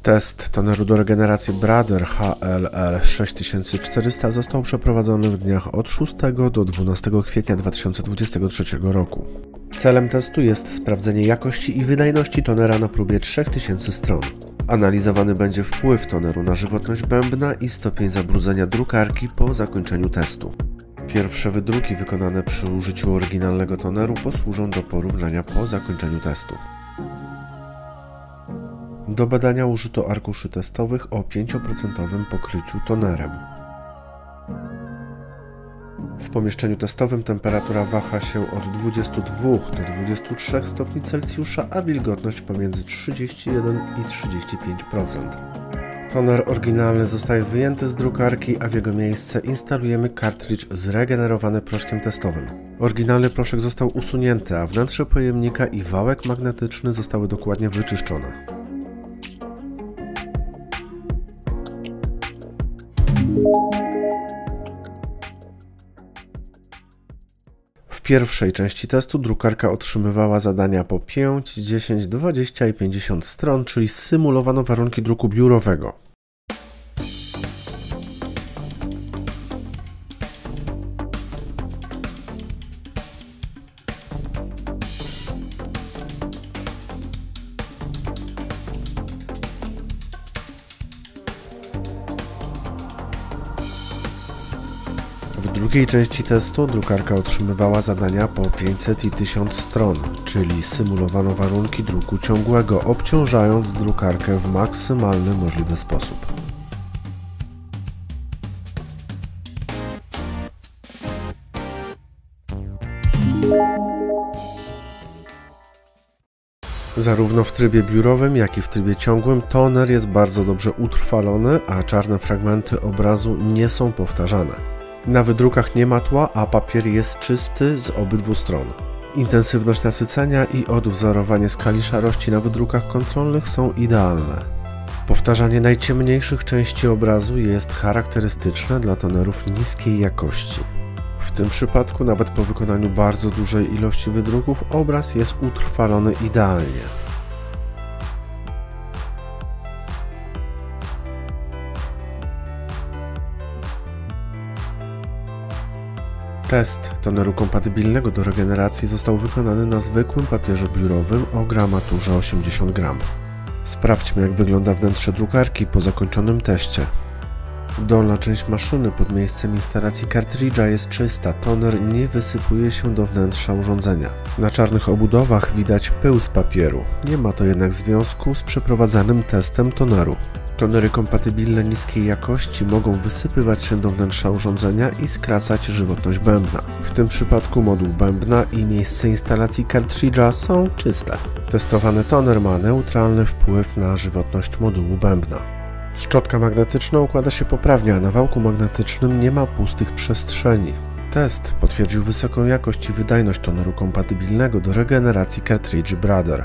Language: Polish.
Test toneru do regeneracji Brother HLL6400 został przeprowadzony w dniach od 6 do 12 kwietnia 2023 roku. Celem testu jest sprawdzenie jakości i wydajności tonera na próbie 3000 stron. Analizowany będzie wpływ toneru na żywotność bębna i stopień zabrudzenia drukarki po zakończeniu testu. Pierwsze wydruki wykonane przy użyciu oryginalnego toneru posłużą do porównania po zakończeniu testu. Do badania użyto arkuszy testowych o 5% pokryciu tonerem. W pomieszczeniu testowym temperatura waha się od 22 do 23 stopni Celsjusza, a wilgotność pomiędzy 31 i 35%. Toner oryginalny zostaje wyjęty z drukarki, a w jego miejsce instalujemy kartridż zregenerowany proszkiem testowym. Oryginalny proszek został usunięty, a wnętrze pojemnika i wałek magnetyczny zostały dokładnie wyczyszczone. W pierwszej części testu drukarka otrzymywała zadania po 5, 10, 20 i 50 stron, czyli symulowano warunki druku biurowego. W drugiej części testu drukarka otrzymywała zadania po 500 i 1000 stron, czyli symulowano warunki druku ciągłego, obciążając drukarkę w maksymalny możliwy sposób. Zarówno w trybie biurowym, jak i w trybie ciągłym toner jest bardzo dobrze utrwalony, a czarne fragmenty obrazu nie są powtarzane. Na wydrukach nie ma tła, a papier jest czysty z obydwu stron. Intensywność nasycenia i odwzorowanie skali szarości na wydrukach kontrolnych są idealne. Powtarzanie najciemniejszych części obrazu jest charakterystyczne dla tonerów niskiej jakości. W tym przypadku, nawet po wykonaniu bardzo dużej ilości wydruków, obraz jest utrwalony idealnie. Test toneru kompatybilnego do regeneracji został wykonany na zwykłym papierze biurowym o gramaturze 80 gram. Sprawdźmy, jak wygląda wnętrze drukarki po zakończonym teście. Dolna część maszyny pod miejscem instalacji kartridża jest czysta, toner nie wysypuje się do wnętrza urządzenia. Na czarnych obudowach widać pył z papieru, nie ma to jednak związku z przeprowadzanym testem toneru. Tonery kompatybilne niskiej jakości mogą wysypywać się do wnętrza urządzenia i skracać żywotność bębna. W tym przypadku moduł bębna i miejsce instalacji kartridża są czyste. Testowany toner ma neutralny wpływ na żywotność modułu bębna. Szczotka magnetyczna układa się poprawnie, a na wałku magnetycznym nie ma pustych przestrzeni. Test potwierdził wysoką jakość i wydajność toneru kompatybilnego do regeneracji kartridży Brother.